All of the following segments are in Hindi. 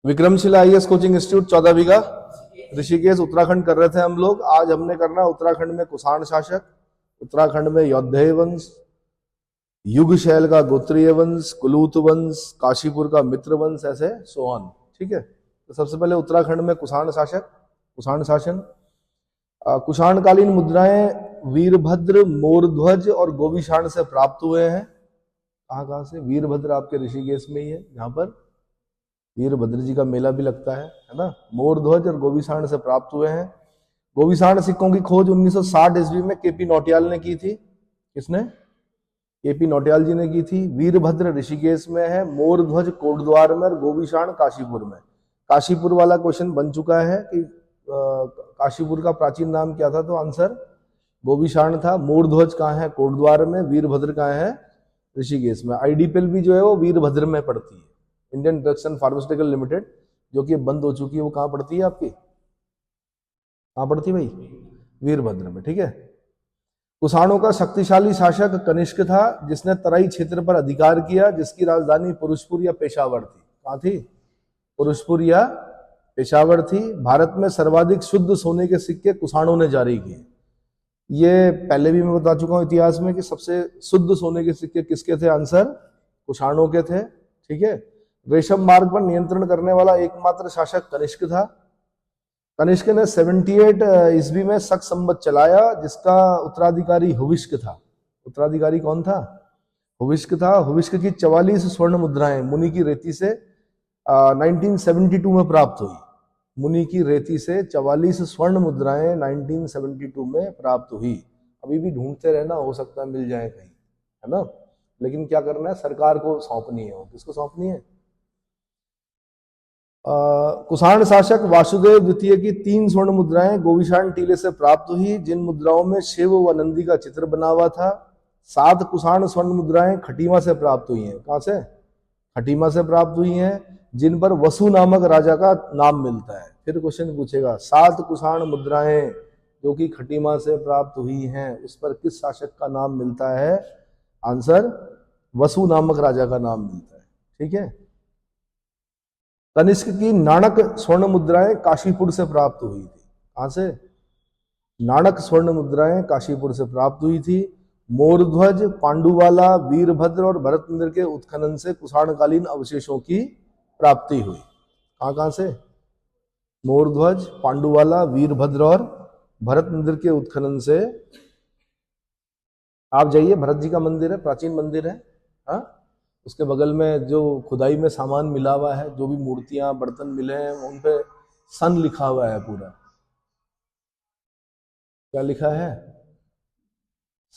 विक्रमशिला आईएएस कोचिंग इंस्टीट्यूट 14 बीघा ऋषिकेश उत्तराखंड कर रहे थे हम लोग। आज हमने करना उत्तराखंड में कुषाण शासक, उत्तराखंड में यौधेय वंश, युग शैल का गोत्रीय वंश, कुलूत वंश, काशीपुर का मित्र वंश, ऐसे सोहन। ठीक है, तो सबसे पहले उत्तराखंड में कुषाण शासक, कुषाण शासन। कुषाणकालीन मुद्राएं वीरभद्र, मोरध्वज और गोविशाण से प्राप्त हुए हैं। कहाँ से? वीरभद्र आपके ऋषिकेश में ही है, यहाँ पर वीरभद्र जी का मेला भी लगता है ना। मोरध्वज और गोविशाण से प्राप्त हुए हैं। गोविशाण सिक्कों की खोज 1960 ईस्वी में केपी नौटियाल ने की थी। किसने? केपी नौटियाल जी ने की थी। वीरभद्र ऋषिकेश में है, मोरध्वज कोटद्वार में और गोविशाण काशीपुर में। काशीपुर वाला क्वेश्चन बन चुका है कि काशीपुर का प्राचीन नाम क्या था, तो आंसर गोविशाण था। मोरध्वज कहाँ है? कोटद्वार में। वीरभद्र कहाँ है? ऋषिकेश में। आईडीपीएल भी जो है वो वीरभद्र में पड़ती है, Indian drugs and pharmaceutical limited, जो कि बंद हो चुकी है। वो कहाँ पड़ती है आपकी? कहाँ पड़ती है भाई? वीरभद्र में। ठीक है। कुषाणों का शक्तिशाली शासक कनिष्क था, जिसने तराई क्षेत्र पर अधिकार किया, जिसकी राजधानी पुरुषपुर या पेशावर थी। कहाँ थी? पुरुषपुर या पेशावर थी। भारत में सर्वाधिक शुद्ध सोने के सिक्के कुषाणों ने जारी किए। ये पहले भी मैं बता चुका हूं इतिहास में कि सबसे शुद्ध सोने के सिक्के किसके थे? आंसर कुषाणों के थे। ठीक है। रेशम मार्ग पर नियंत्रण करने वाला एकमात्र शासक कनिष्क था। कनिष्क ने 78 ईस्वी में शक संवत चलाया, जिसका उत्तराधिकारी हुविष्क था। उत्तराधिकारी कौन था? हुविष्क था। हुविष्क की 44 स्वर्ण मुद्राएं मुनि की रेती से 1972 में प्राप्त हुई। मुनि की रेती से 44 स्वर्ण मुद्राएं 1972 में प्राप्त हुई। अभी भी ढूंढते रहना, हो सकता है मिल जाए कहीं, है ना। लेकिन क्या करना है? सरकार को सौंपनी है। किसको सौंपनी है? कुषाण शासक वासुदेव द्वितीय की 3 स्वर्ण मुद्राएं गोविशाण टीले से प्राप्त हुई, जिन मुद्राओं में शिव व नंदी का चित्र बना हुआ था। 7 कुषाण स्वर्ण मुद्राएं खटीमा से प्राप्त हुई हैं। कहां से? खटीमा से प्राप्त हुई हैं, जिन पर वसु नामक राजा का नाम मिलता है। फिर क्वेश्चन पूछेगा, 7 कुषाण मुद्राएं जो कि खटीमा से प्राप्त हुई हैं, उस पर किस शासक का नाम मिलता है? आंसर वसु नामक राजा का नाम मिलता है। ठीक है। कनिष्क की नाणक स्वर्ण मुद्राएं काशीपुर से प्राप्त हुई थी। कहां से? नाणक स्वर्ण मुद्राएं काशीपुर से प्राप्त हुई थी। मोरध्वज, पांडुवाला, वीरभद्र और भरत मंदिर के उत्खनन से कुषाणकालीन अवशेषों की प्राप्ति हुई। कहां से? मोरध्वज, पांडुवाला, वीरभद्र और भरत मंदिर के उत्खनन से। आप जाइए, भरत जी का मंदिर है, प्राचीन मंदिर है। हाँ, उसके बगल में जो खुदाई में सामान मिला हुआ है, जो भी मूर्तियां बर्तन मिले हैं, उन पे सन लिखा हुआ है पूरा। क्या लिखा है?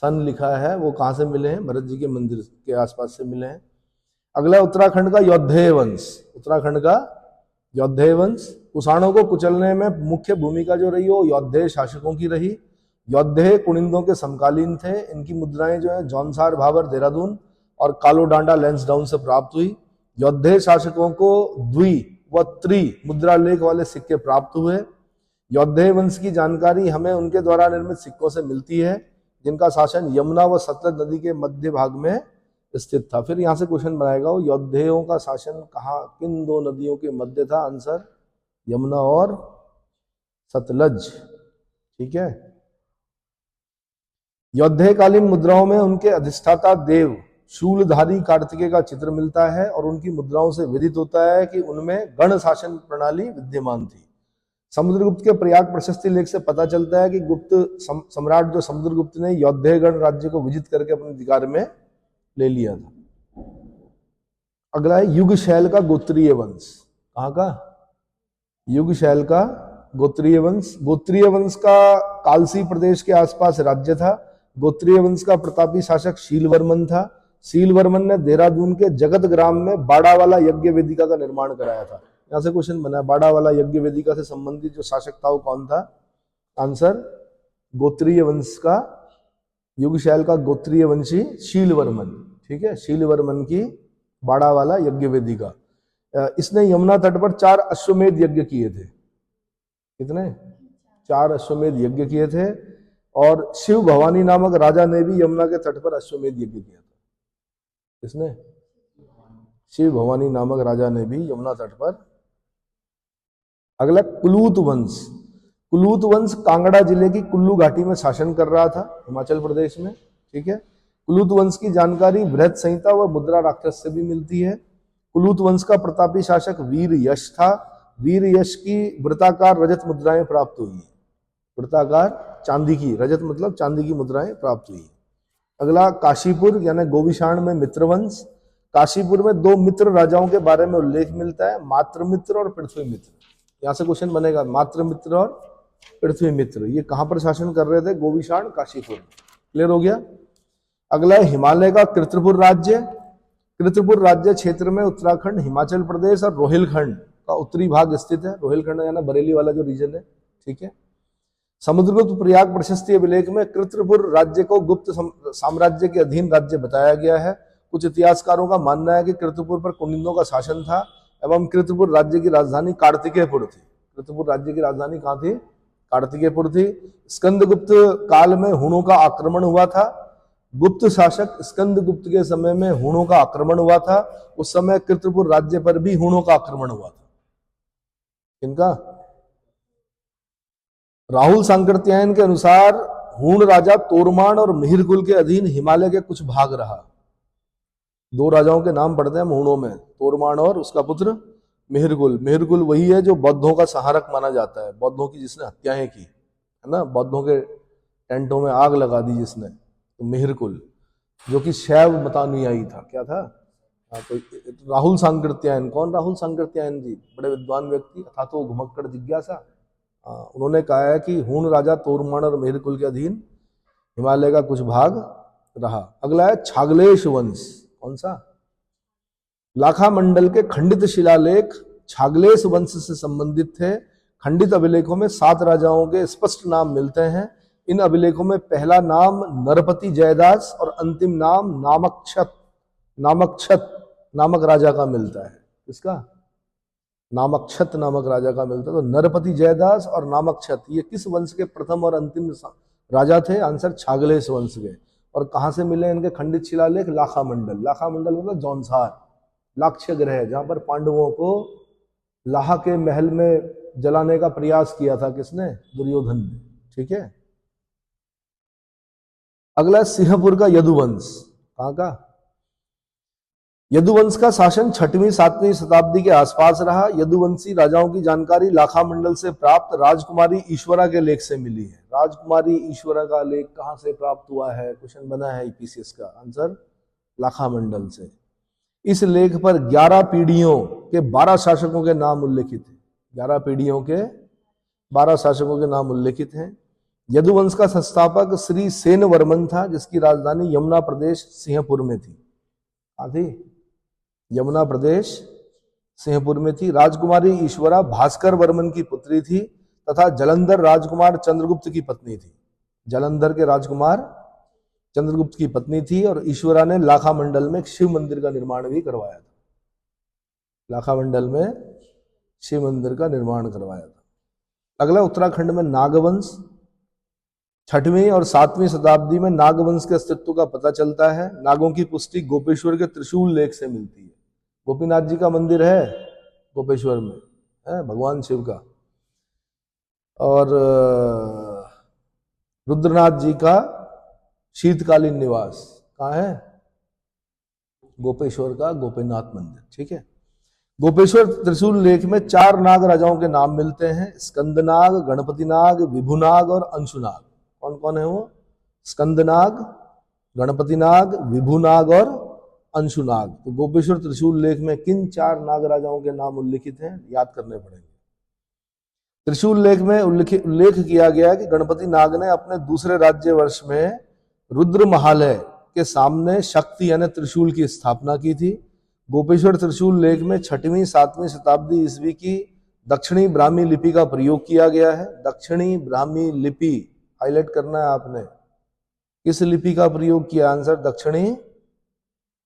सन लिखा है। वो कहां से मिले हैं? भरत जी के मंदिर के आसपास से मिले हैं। अगला उत्तराखंड का यौधेय वंश। उत्तराखंड का यौधेय वंश। कुषाणों को कुचलने में मुख्य भूमिका जो रही वो यौधेय शासकों की रही। यौधेय कुनिंदों के समकालीन थे। इनकी मुद्राएं जो है जौनसार, भाबर, देहरादून और कालोडांडा, लैंसडाउन से प्राप्त हुई। यौधेय शासकों को द्वि व त्रि मुद्रा लेख वाले सिक्के प्राप्त हुए। यौधेय वंश की जानकारी हमें उनके द्वारा निर्मित सिक्कों से मिलती है, जिनका शासन यमुना व सतलज नदी के मध्य भाग में स्थित था। फिर यहां से क्वेश्चन बनाएगा, वो यौधेयों का शासन कहाँ, किन 2 नदियों के मध्य था? आंसर यमुना और सतलज। ठीक है। यौधेयकालीन मुद्राओं में उनके अधिष्ठाता देव शूलधारी कार्तिकेय का चित्र मिलता है, और उनकी मुद्राओं से विदित होता है कि उनमें गण शासन प्रणाली विद्यमान थी। समुद्रगुप्त के प्रयाग प्रशस्ति लेख से पता चलता है कि गुप्त सम्राट जो समुद्रगुप्त ने यौधेय गण राज्य को विजित करके अपने अधिकार में ले लिया था। अगला है युग शैल का गोत्रीय वंश। कहाँ का? युग शैल का गोत्रीय वंश। गोत्रीय वंश का कालसी प्रदेश के आसपास राज्य था। गोत्रीय वंश का प्रतापी शासक शीलवर्मन था। शीलवर्मन ने देहरादून के जगत ग्राम में बाड़ावाला यज्ञ वेदिका का निर्माण कराया था। यहां से क्वेश्चन बना है, बाड़ावाला यज्ञ वेदिका से संबंधित जो शासक था वो कौन था? आंसर गोत्रीय वंश का, युग शैल का गोत्रीय वंशी शीलवर्मन। ठीक है। शीलवर्मन की बाड़ावाला यज्ञ वेदिका। इसने यमुना तट पर 4 अश्वमेध यज्ञ किए थे। कितने? 4 अश्वमेध यज्ञ किए थे। और शिव भवानी नामक राजा ने भी यमुना के तट पर अश्वमेध यज्ञ किया था। किसने? शिव भवानी नामक राजा ने भी यमुना तट पर अगला कुलूत वंश। कुलूत वंश कांगड़ा जिले की कुल्लू घाटी में शासन कर रहा था, हिमाचल प्रदेश में। ठीक है। कुलूत वंश की जानकारी बृहत संहिता व मुद्रा राक्षस से भी मिलती है। कुलूत वंश का प्रतापी शासक वीर यश था। वीर यश की वृत्ताकार रजत मुद्राएं प्राप्त हुई। वृत्ताकार चांदी की, रजत मतलब चांदी की मुद्राएं प्राप्त हुई। अगला काशीपुर यानी गोविशाण में मित्रवंश। काशीपुर में दो मित्र राजाओं के बारे में उल्लेख मिलता है, मात्रमित्र और पृथ्वी मित्र। यहां से क्वेश्चन बनेगा, मात्रमित्र और पृथ्वी मित्र ये कहां पर शासन कर रहे थे? गोविशाण, काशीपुर। क्लियर हो गया। अगला है हिमालय का कृतपुर राज्य। कृतपुर राज्य क्षेत्र में उत्तराखंड, हिमाचल प्रदेश और रोहिलखंड का उत्तरी भाग स्थित है। रोहिलखंड यानी बरेली वाला जो रीजन है। ठीक है। समुद्रगुप्त प्रयाग प्रशस्ति अभिलेख में कृतपुर राज्य को गुप्त साम्राज्य के अधीन राज्य बताया गया है। कुछ इतिहासकारों का मानना है कि कृतपुर पर कुनिंदों का शासन था एवं कृतपुर राज्य की राजधानी कार्तिकेयपुर थी। कृतपुर राज्य की राजधानी कहां थी? कार्तिकेयपुर थी। स्कंदगुप्त काल में हुणों का आक्रमण हुआ था। गुप्त शासक स्कंदगुप्त के समय में हुणों का आक्रमण हुआ था। उस समय कृतपुर राज्य पर भी हुणों का आक्रमण हुआ था। किनका? राहुल सांकृत्यायन के अनुसार हूण राजा तोरमान और मिहिरकुल के अधीन हिमालय के कुछ भाग रहा। दो राजाओं के नाम पढ़ते हैं हूणों में, तोरमान और उसका पुत्र मिहिरकुल। मिहिरकुल वही है जो बौद्धों का संहारक माना जाता है, बौद्धों की जिसने हत्याएं की है ना, बौद्धों के टेंटों में आग लगा दी जिसने, तो मिहिरकुल, जो कि शैव मतानुयायी था। क्या था? तो राहुल सांकृत्यायन, कौन राहुल सांकृत्यायन जी? बड़े विद्वान व्यक्ति, अथा तो घुमक्कड़ जिज्ञासा। उन्होंने कहा है कि हूण राजा तोरमान और मिहिरकुल के अधीन हिमालय का कुछ भाग रहा। अगला है छागलेश वंश। कौन सा? लाखा मंडल के खंडित शिलालेख छागलेश वंश से संबंधित थे। खंडित अभिलेखों में 7 राजाओं के स्पष्ट नाम मिलते हैं। इन अभिलेखों में पहला नाम नरपति जयदास और अंतिम नाम नामक्षत नामक राजा का मिलता है। किसका? नामक्षत नामक राजा का मिलता है। तो नरपति जयदास और नामक्षत ये किस वंश के प्रथम और अंतिम राजा थे? आंसर छागलेश वंश के। और कहां से मिले इनके खंडित शिलालेख? लाखा मंडल। लाखा मंडल मतलब जौनसार, लाक्ष्य ग्रह, जहां पर पांडवों को लाहा के महल में जलाने का प्रयास किया था। किसने? दुर्योधन ने। ठीक है। अगला सिंहपुर का यदुवंश। कहां का? यदुवंश का शासन 6वीं 7वीं शताब्दी के आसपास रहा। यदुवंशी राजाओं की जानकारी लाखा मंडल से प्राप्त राजकुमारी ईश्वरा के लेख से मिली है। राजकुमारी ईश्वरा का लेख कहां से प्राप्त हुआ है? क्वेश्चन बना है ईपीसीएस का। आंसर लाखा मंडल से। इस लेख पर 11 पीढ़ियों के 12 शासकों के नाम उल्लेखित हैं। 11 पीढ़ियों के 12 शासकों के नाम उल्लेखित हैं। यदुवंश का संस्थापक श्री सेन वर्मन था, जिसकी राजधानी यमुना प्रदेश सिंहपुर में थी। कहां थी? यमुना प्रदेश सिंहपुर में थी। राजकुमारी ईश्वरा भास्कर वर्मन की पुत्री थी तथा जलंधर राजकुमार चंद्रगुप्त की पत्नी थी। जलंधर के राजकुमार चंद्रगुप्त की पत्नी थी। और ईश्वरा ने लाखा मंडल में एक शिव मंदिर का निर्माण भी करवाया था। लाखा मंडल में शिव मंदिर का निर्माण करवाया था। अगला उत्तराखंड में नागवंश। 6वीं और 7वीं शताब्दी में नागवंश के अस्तित्व का पता चलता है। नागों की पुष्टि गोपेश्वर के त्रिशूल लेख से मिलती है। गोपीनाथ जी का मंदिर है गोपेश्वर में, है भगवान शिव का। और रुद्रनाथ जी का शीतकालीन निवास कहाँ है? गोपेश्वर का गोपीनाथ मंदिर। ठीक है। गोपेश्वर त्रिशूल लेख में 4 नाग राजाओं के नाम मिलते हैं, स्कंदनाग, गणपतिनाग, विभुनाग और अंशुनाग। कौन कौन है वो? स्कंदनाग, गणपतिनाग, विभुनाग और अंशुनाग। तो गोपेश्वर त्रिशूल लेख में किन 4 नाग राजाओं के नाम उल्लिखित हैं? याद करने पड़ेंगे। त्रिशूल लेख में उल्लेख किया गया कि गणपति नाग ने अपने दूसरे राज्य वर्ष में रुद्र महालय के सामने शक्ति यानी त्रिशूल की स्थापना की थी। गोपेश्वर त्रिशूल लेख में 6वीं 7वीं शताब्दी ईस्वी की दक्षिणी ब्राह्मी लिपि का प्रयोग किया गया है। दक्षिणी ब्राह्मी लिपि हाईलाइट करना है आपने। किस लिपि का प्रयोग किया? आंसर दक्षिणी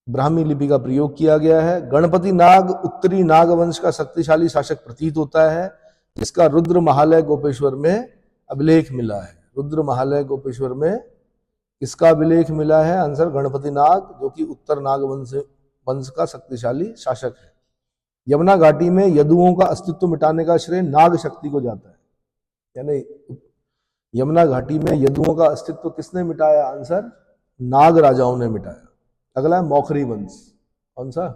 ब्राह्मी लिपि का प्रयोग किया गया है। गणपति नाग उत्तरी नाग वंश का शक्तिशाली शासक प्रतीत होता है, जिसका रुद्र महालय गोपेश्वर में अभिलेख मिला है। रुद्र महालय गोपेश्वर में किसका अभिलेख मिला है? आंसर गणपति नाग, जो कि उत्तर नाग वंश का शक्तिशाली शासक है। यमुना घाटी में यदुओं का अस्तित्व मिटाने का श्रेय नाग शक्ति को जाता है। यानी यमुना घाटी में यदुओं का अस्तित्व किसने मिटाया? आंसर, नाग राजाओं ने मिटाया। अगला है मौखरी वंश। कौन सा?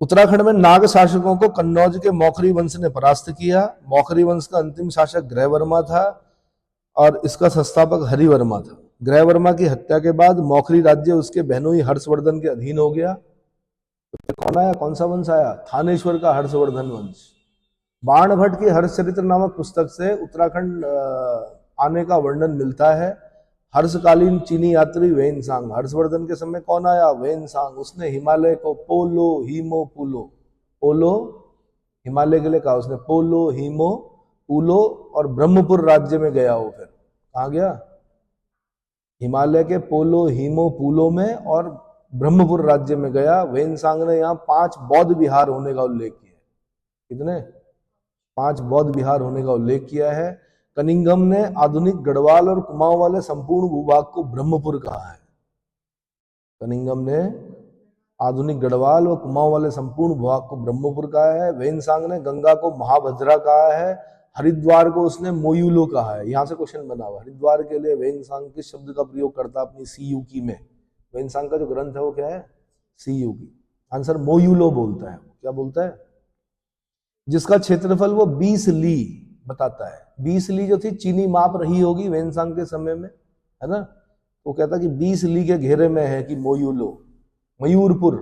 उत्तराखंड में नाग शासकों को कन्नौज के मौखरी वंश ने परास्त किया। मौखरी वंश का अंतिम शासक ग्रहवर्मा था और इसका संस्थापक हरिवर्मा था। ग्रहवर्मा की हत्या के बाद मौखरी राज्य उसके बहनोई हर्षवर्धन के अधीन हो गया। तो कौन आया? कौन सा वंश आया? थानेश्वर का हर्षवर्धन वंश। बाण भट्ट की हर्षचरित्र नामक पुस्तक से उत्तराखंड आने का वर्णन मिलता है। हर्षकालीन चीनी यात्री वेनसांग, हर्षवर्धन के समय कौन आया? वेनसांग। उसने हिमालय को पोलो हीमो पुलो, पोलो हिमालय के लिए कहा उसने, पोलो हीमो पुलो, और ब्रह्मपुर राज्य में गया वो। फिर कहाँ गया? हिमालय के पोलो हीमो पुलो में और ब्रह्मपुर राज्य में गया। वेनसांग ने यहाँ 5 बौद्ध विहार होने का उल्लेख किया है। कितने? 5 बौद्ध विहार होने का उल्लेख किया है। कनिंघम ने आधुनिक गढ़वाल और कुमाऊं वाले संपूर्ण भूभाग को ब्रह्मपुर कहा है। कनिंघम ने आधुनिक गढ़वाल और कुमाऊं वाले संपूर्ण भूभाग को ब्रह्मपुर कहा है। वेनसांग ने गंगा को महाभद्रा कहा है। हरिद्वार को उसने मोयूलो कहा है। यहां से क्वेश्चन बना हुआ, हरिद्वार के लिए वेनसांग किस शब्द का प्रयोग करता अपनी सीयूकी में? वेनसांग का जो ग्रंथ है वो क्या है? सीयूकी। आंसर मोयूलो बोलता है। क्या बोलता है? जिसका क्षेत्रफल वो 20 ली बताता है। 20 ली जो थी चीनी माप रही होगी वेनसांग के समय में, है ना? वो कहता कि 20 ली के घेरे में है कि मोयूलो, मयूरपुर।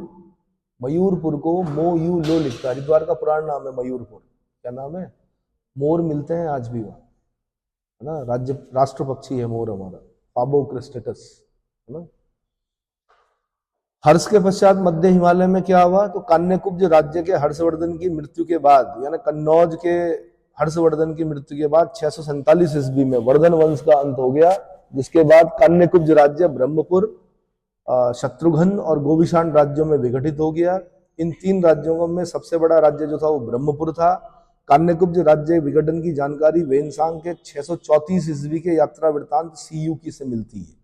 मयूरपुर को मोयूलो लिखता है। हरिद्वार का पुराना नाम है मयूरपुर। क्या नाम है? मोर मिलते हैं आज भी वहां, है ना? राज्य राष्ट्र पक्षी है मोर हमारा, पाबो क्रिस्टेटस, है ना? हर्ष के पश्चात मध्य हिमालय में क्या हुआ? तो कान्यकुब्ज राज्य के हर्षवर्धन की मृत्यु के बाद, यानी कन्नौज के हर्षवर्धन की मृत्यु के बाद 647 ईस्वी में वर्धन वंश का अंत हो गया, जिसके बाद कान्यकुब्ज राज्य ब्रह्मपुर, शत्रुघ्न और गोविशान राज्यों में विघटित हो गया। इन 3 राज्यों में सबसे बड़ा राज्य जो था वो ब्रह्मपुर था। कान्यकुब्ज राज्य विघटन की जानकारी वेनसांग के 634 ईस्वी के यात्रा वृत्तांत सीयूकी से मिलती है।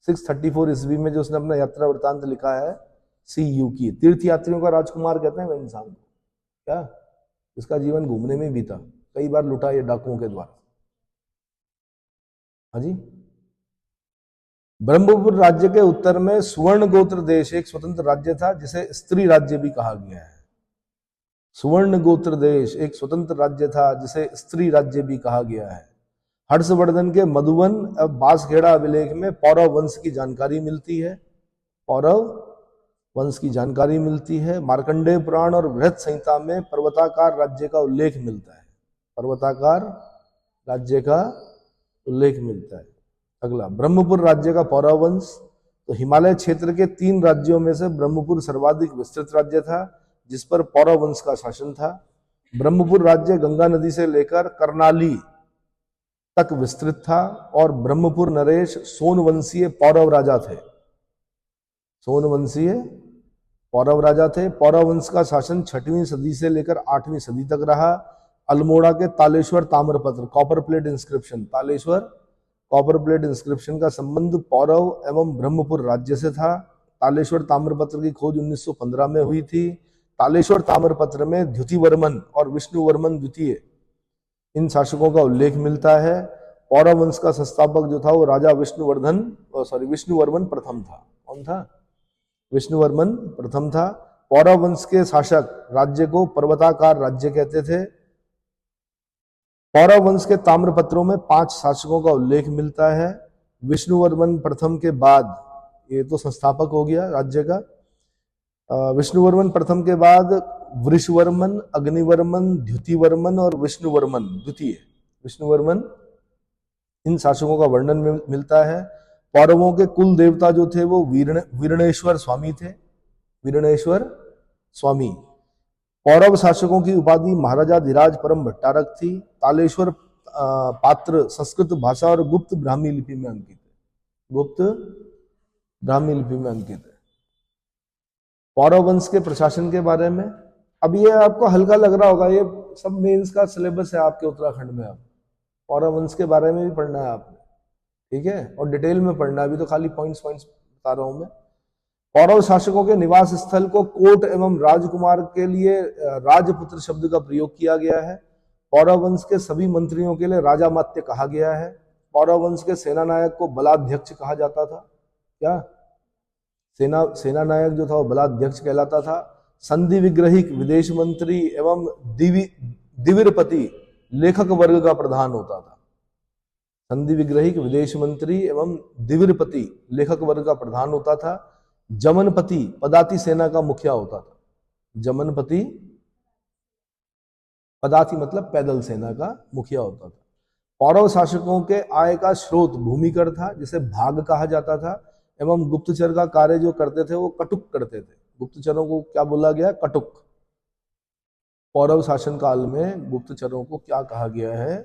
634 ईस्वी में जो उसने अपना यात्रा वृत्तांत लिखा है सीयूकी। तीर्थ यात्रियों का राजकुमार कहते हैं वेनसांग को। क्या? इसका जीवन घूमने में बीता, कई बार लुटा ये डाकुओं के द्वारा। हाँ जी। ब्रह्मपुर राज्य के उत्तर में सुवर्ण गोत्र देश एक स्वतंत्र राज्य था, जिसे स्त्री राज्य भी कहा गया है। सुवर्ण गोत्र देश एक स्वतंत्र राज्य था, जिसे स्त्री राज्य भी कहा गया है। हर्षवर्धन के मधुवन बांसखेड़ा अभिलेख में पौरव वंश की जानकारी मिलती है। पौरव वंश की जानकारी मिलती है। मार्कंडेय पुराण और बृहत संहिता में पर्वताकार राज्य का उल्लेख मिलता है। पर्वताकार राज्य का उल्लेख मिलता है। अगला, ब्रह्मपुर राज्य का पौरव वंश। तो हिमालय क्षेत्र के 3 राज्यों में से ब्रह्मपुर सर्वाधिक विस्तृत राज्य था, जिस पर पौरव वंश का शासन था। ब्रह्मपुर राज्य गंगा नदी से लेकर करनाली तक विस्तृत था और ब्रह्मपुर नरेश सोनवंशीय पौरव राजा थे। सोनवंशीय पौरव राजा थे। पौरव वंश का शासन 6वीं सदी से लेकर 8वीं सदी तक रहा। अल्मोड़ा के तालेश्वर ताम्रपत्र, copper plate inscription, Taleshwar copper plate inscription का संबंध पौरव एवं ब्रह्मपुर राज्य से था। तालेश्वर ताम्रपत्र की खोज 1915 में हुई थी। तालेश्वर ताम्रपत्र में द्युतिवर्मन और विष्णुवर्मन द्वितीय इन शासकों का उल्लेख मिलता है। पौरव वंश का संस्थापक जो था वो राजा विष्णुवर्मन प्रथम था। कौन था? विष्णुवर्मन प्रथम था। पौरव वंश के शासक राज्य को पर्वताकार राज्य कहते थे। पौरव वंश के ताम्रपत्रों में 5 शासकों का उल्लेख मिलता है। विष्णुवर्मन प्रथम के बाद, ये तो संस्थापक हो गया राज्य का, विष्णुवर्मन प्रथम के बाद वृषवर्मन, अग्निवर्मन, द्युतिवर्मन और विष्णुवर्मन द्वितीय, विष्णुवर्मन, इन शासकों का वर्णन मिलता है। पौरवों के कुल देवता जो थे वो वीरणेश्वर स्वामी थे। वीरणेश्वर स्वामी। पौरव शासकों की उपाधि महाराजा धीराज परम भट्टारक थी। तालेश्वर पात्र संस्कृत भाषा और गुप्त ब्राह्मी लिपि में अंकित है। गुप्त ब्राह्मी लिपि में अंकित है। पौरव वंश के प्रशासन के बारे में, अब ये आपको हल्का लग रहा होगा, ये सब मेंस का सिलेबस है आपके उत्तराखंड में। अब पौरव वंश के बारे में भी पढ़ना है आपने, ठीक है, और डिटेल में पढ़ना है। अभी तो खाली पॉइंट्स बता रहा हूं मैं। पौरव शासकों के निवास स्थल को कोट एवं राजकुमार के लिए राजपुत्र शब्द का प्रयोग किया गया है। पौरव वंश के सभी मंत्रियों के लिए राजामात्य कहा गया है। पौरव वंश के सेनानायक को बलाध्यक्ष कहा जाता था। क्या सेनानायक जो था वो बलाध्यक्ष कहलाता था। संधि विग्रहिक विदेश मंत्री एवं दिविरपति लेखक वर्ग का प्रधान होता था। संधि विग्रहिक विदेश मंत्री एवं दिविरपति लेखक वर्ग का प्रधान होता था। जमनपति पदाति सेना का मुखिया होता था। जमनपति पदाति मतलब पैदल सेना का मुखिया होता था। पौरव शासकों के आय का स्रोत भूमिकर था, जिसे भाग कहा जाता था, एवं गुप्तचर का कार्य जो करते थे वो कटुक करते थे। गुप्तचरों को क्या बोला गया? कटुक। पौरव शासन काल में गुप्तचरों को क्या कहा गया है?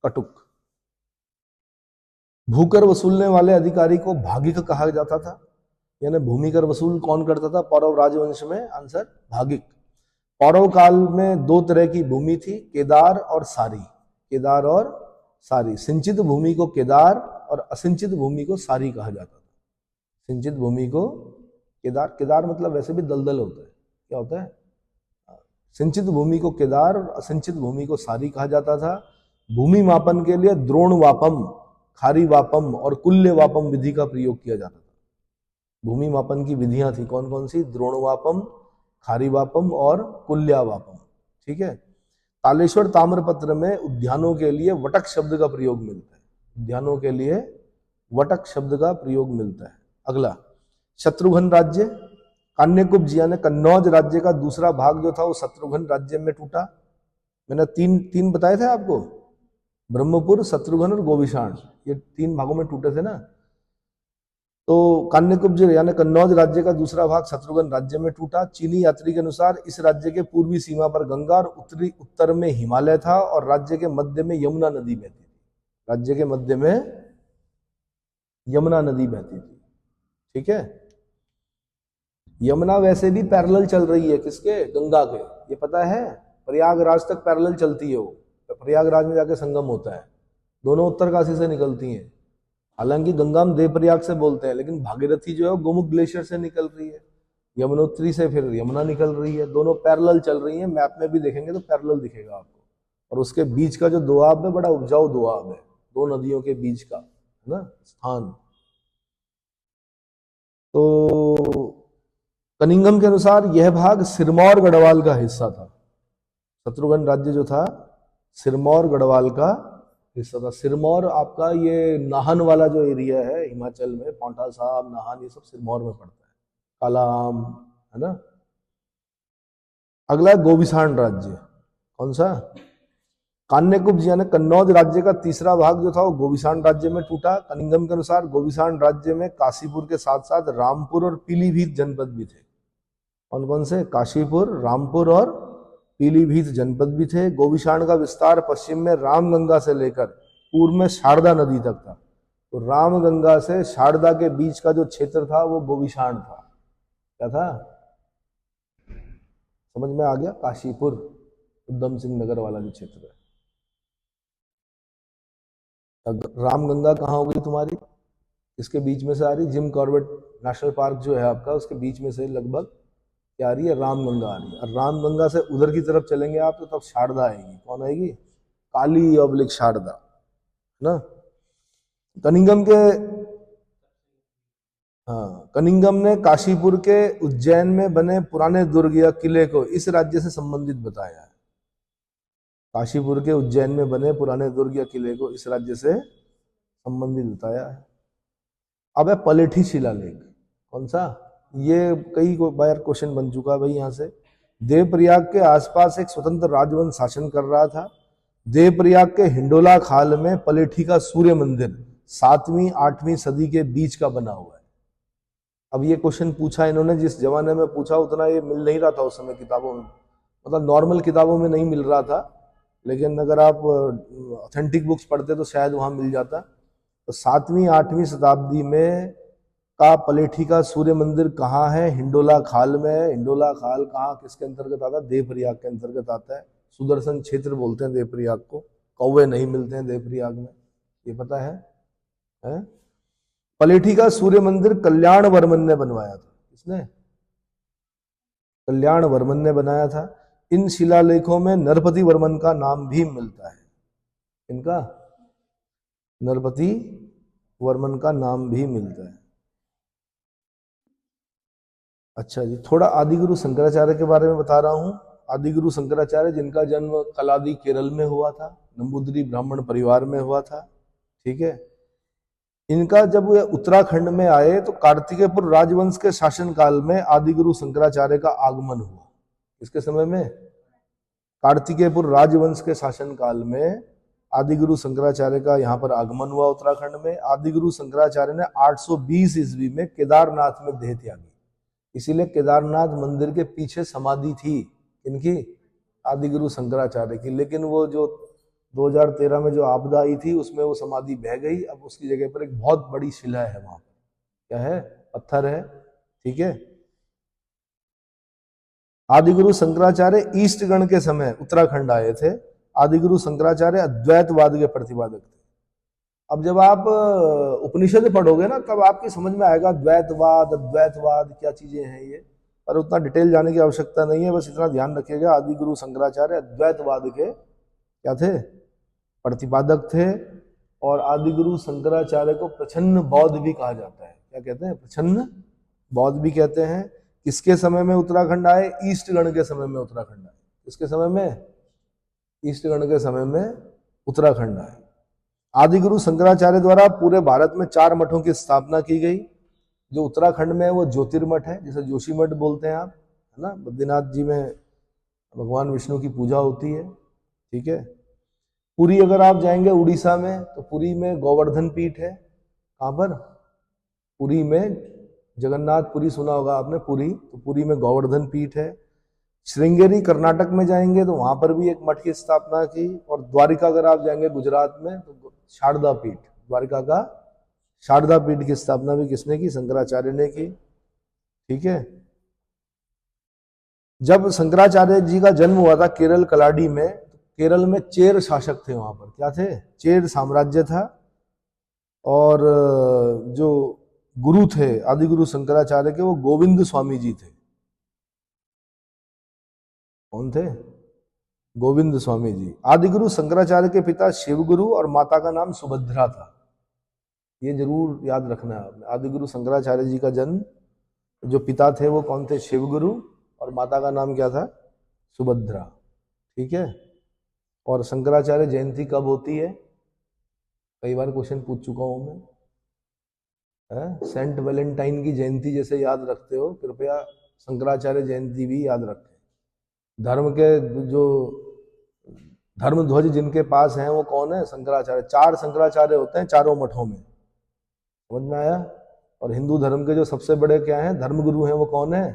कटुक। भूकर वसूलने वाले अधिकारी को भागिक कहा जाता था। यानी भूमिकर वसूल कौन करता था पौरव राजवंश में? आंसर भागिक। पौरव काल में दो तरह की भूमि थी, केदार और सारी। केदार और सारी। सिंचित भूमि को केदार और असिंचित भूमि को सारी कहा जाता था। सिंचित भूमि को केदार, केदार मतलब वैसे भी दलदल होता है। क्या होता है? सिंचित भूमि को केदार और असिंचित भूमि को सारी कहा जाता था। भूमि मापन के लिए द्रोण वापम, खारी वापम और कुल्य वापम विधि का प्रयोग किया जाता था। भूमि मापन की विधियां थी कौन कौन सी? द्रोण वापम, खारी वापम और कुल्या वापम। ठीक है। तालेश्वर ताम्रपत्र में उद्यानों के लिए वटक शब्द का प्रयोग मिलता है। उद्यानों के लिए वटक शब्द का प्रयोग मिलता है। अगला, शत्रुघ्न राज्य। कान्यकुब्ज यानी कन्नौज राज्य का दूसरा भाग जो था वो शत्रुघ्न राज्य में टूटा। मैंने तीन बताए थे आपको, ब्रह्मपुर, शत्रुघ्न और गोविषाण, ये तीन भागों में टूटे थे ना। तो कान्यकुब्ज यानी कन्नौज राज्य का दूसरा भाग शत्रुघ्न राज्य में टूटा। चीनी यात्री के अनुसार इस राज्य के पूर्वी सीमा पर गंगा और उत्तर में हिमालय था और राज्य के मध्य में यमुना नदी बहती थी। राज्य के मध्य में यमुना नदी बहती थी। ठीक है। यमुना वैसे भी पैरेलल चल रही है किसके? गंगा के। ये पता है? प्रयागराज तक पैरेलल चलती है वो। तो प्रयागराज में जाके संगम होता है। दोनों उत्तरकाशी से निकलती हैं। हालांकि गंगा हम देवप्रयाग से बोलते हैं, लेकिन भागीरथी जो है वो गोमुख ग्लेशियर से निकल रही है। यमुनोत्री से फिर यमुना निकल रही है। दोनों पैरेलल चल रही हैं। मैप में भी देखेंगे तो पैरेलल दिखेगा आपको। और उसके बीच का जो दोआब है बड़ा उपजाऊ दोआब है, दो नदियों के बीच का, है ना, स्थान। तो कनिंघम के अनुसार यह भाग सिरमौर गढ़वाल का हिस्सा था। शत्रुघ्न राज्य जो था सिरमौर गढ़वाल का हिस्सा था। सिरमौर आपका ये नाहन वाला जो एरिया है हिमाचल में, पांवटा साहब, नाहन, ये सब सिरमौर में पड़ता है। काला आम, है ना। अगला गोविषाण राज्य। कौन सा? कान्यकुब्ज यानी कन्नौज राज्य का तीसरा भाग जो था वो गोविषाण राज्य में टूटा। कनिंघम के अनुसार गोविषाण राज्य में काशीपुर के साथ साथ रामपुर और पीलीभीत जनपद भी थे। कौन कौन से? काशीपुर, रामपुर और पीलीभीत जनपद भी थे। गोविषाण का विस्तार पश्चिम में रामगंगा से लेकर पूर्व में शारदा नदी तक था। तो रामगंगा से शारदा के बीच का जो क्षेत्र था वो गोविषाण था। क्या था? समझ में आ गया? काशीपुर, उधम सिंह नगर वाला जो क्षेत्र है। रामगंगा कहाँ हो गई तुम्हारी? इसके बीच में से आ रही। जिम कॉर्बेट नेशनल पार्क जो है आपका, उसके बीच में से लगभग क्या आ रही है? रामगंगा आ रही है। और रामगंगा से उधर की तरफ चलेंगे आप तो तब शारदा आएगी। कौन आएगी? काली ऑब्लिक शारदा, है ना। कनिंघम के कनिंघम ने काशीपुर के उज्जैन में बने पुराने दुर्ग या किले को इस राज्य से संबंधित बताया है। काशीपुर के उज्जैन में बने पुराने दुर्ग या किले को इस राज्य से संबंधित बताया है। अब है पलेठी शिलालेख। कौन सा? ये कई बार क्वेश्चन बन चुका है भाई यहाँ से। देवप्रयाग के आसपास एक स्वतंत्र राजवंश शासन कर रहा था। देवप्रयाग के हिंडोला खाल में पलेठी का सूर्य मंदिर 7वीं 8वीं सदी के बीच का बना हुआ है। अब ये क्वेश्चन पूछा इन्होंने, जिस जमाने में पूछा उतना ये मिल नहीं रहा था उस समय किताबों में, मतलब नॉर्मल किताबों में नहीं मिल रहा था, लेकिन अगर आप ऑथेंटिक बुक्स पढ़ते तो शायद वहां मिल जाता। तो 7वीं 8वीं शताब्दी में का पलेठी का सूर्य मंदिर कहाँ है? हिंडोला खाल में है। हिंडोला खाल कहाँ, किसके अंतर्गत आता है? देवप्रयाग के अंतर्गत आता है। सुदर्शन क्षेत्र बोलते हैं देवप्रयाग को। कौवे नहीं मिलते हैं देवप्रयाग में, ये पता है? पलेठी का सूर्य मंदिर कल्याण वर्मन ने बनवाया था। किसने? कल्याण वर्मन ने बनाया था। इन शिलालेखों में नरपति वर्मन का नाम भी मिलता है। इनका नरपति वर्मन का नाम भी मिलता है। अच्छा जी, थोड़ा आदिगुरु शंकराचार्य के बारे में बता रहा हूं। आदिगुरु शंकराचार्य जिनका जन्म कलादी केरल में हुआ था, नंबूदरी ब्राह्मण परिवार में हुआ था, ठीक है। इनका जब वे उत्तराखंड में आए तो कार्तिकेयपुर राजवंश के शासनकाल में आदिगुरु शंकराचार्य का आगमन हुआ। इसके समय में कार्तिकेयपुर राजवंश के शासनकाल में आदिगुरु शंकराचार्य का यहाँ पर आगमन हुआ उत्तराखंड में। आदिगुरु शंकराचार्य ने 820 ईस्वी में केदारनाथ में देह त्यागी। इसीलिए केदारनाथ मंदिर के पीछे समाधि थी इनकी, आदिगुरु शंकराचार्य की। लेकिन वो जो 2013 में जो आपदा आई थी उसमें वो समाधि बह गई। अब उसकी जगह पर एक बहुत बड़ी शिला है वहां पर। क्या है? पत्थर है, ठीक है। आदिगुरु शंकराचार्य ईस्टगण के समय उत्तराखंड आए थे। आदिगुरु शंकराचार्य अद्वैतवाद के प्रतिपादक थे। अब जब आप उपनिषद पढ़ोगे ना तब आपकी समझ में आएगा द्वैतवाद अद्वैतवाद क्या चीजें हैं ये, पर उतना डिटेल जाने की आवश्यकता नहीं है। बस इतना ध्यान रखिएगा, आदिगुरु शंकराचार्य अद्वैतवाद के क्या थे? प्रतिपादक थे। और आदिगुरु शंकराचार्य को प्रछन्न बौद्ध भी कहा जाता है। क्या कहते हैं? प्रछन्न बौद्ध भी कहते हैं। किसके समय में उत्तराखंड आए? ईस्टगण के समय में उत्तराखंड आए। किसके समय में? ईस्टगण के समय में उत्तराखंड आए। आदिगुरु शंकराचार्य द्वारा पूरे भारत में 4 मठों की स्थापना की गई। जो उत्तराखंड में है वो ज्योतिर्मठ है, जिसे जोशी मठ बोलते हैं आप, है ना। बद्रीनाथ जी में भगवान विष्णु की पूजा होती है, ठीक है। पुरी अगर आप जाएंगे उड़ीसा में तो पुरी में गोवर्धन पीठ है। कहाँ पर? पुरी में। जगन्नाथ पुरी सुना होगा आपने, पुरी, तो पुरी में गोवर्धन पीठ है। श्रृंगेरी कर्नाटक में जाएंगे तो वहां पर भी एक मठ की स्थापना की। और द्वारिका अगर आप जाएंगे गुजरात में तो शारदा पीठ, द्वारिका का शारदा पीठ की स्थापना भी किसने की? शंकराचार्य ने की, ठीक है। जब शंकराचार्य जी का जन्म हुआ था केरल कलाडी में, केरल में चेर शासक थे वहां पर। क्या थे? चेर साम्राज्य था। और जो गुरु थे आदिगुरु शंकराचार्य के, वो गोविंद स्वामी जी थे। कौन थे? गोविंद स्वामी जी। आदिगुरु शंकराचार्य के पिता शिवगुरु और माता का नाम सुभद्रा था। ये जरूर याद रखना है आपने। आदिगुरु शंकराचार्य जी का जन्म, जो पिता थे वो कौन थे? शिवगुरु, और माता का नाम क्या था? सुभद्रा, ठीक है। और शंकराचार्य जयंती कब होती है? कई बार क्वेश्चन पूछ चुका हूं मैं। सेंट वैलेंटाइन की जयंती जैसे याद रखते हो, कृपया शंकराचार्य जयंती भी याद रखें। धर्म के जो धर्म ध्वज जिनके पास हैं वो कौन है? शंकराचार्य। 4 शंकराचार्य होते हैं चारों मठों में, समझ में आया। और हिंदू धर्म के जो सबसे बड़े क्या हैं? धर्मगुरु हैं, वो कौन है?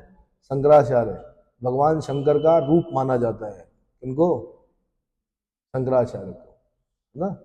शंकराचार्य। भगवान शंकर का रूप माना जाता है इनको, शंकराचार्य को, ना।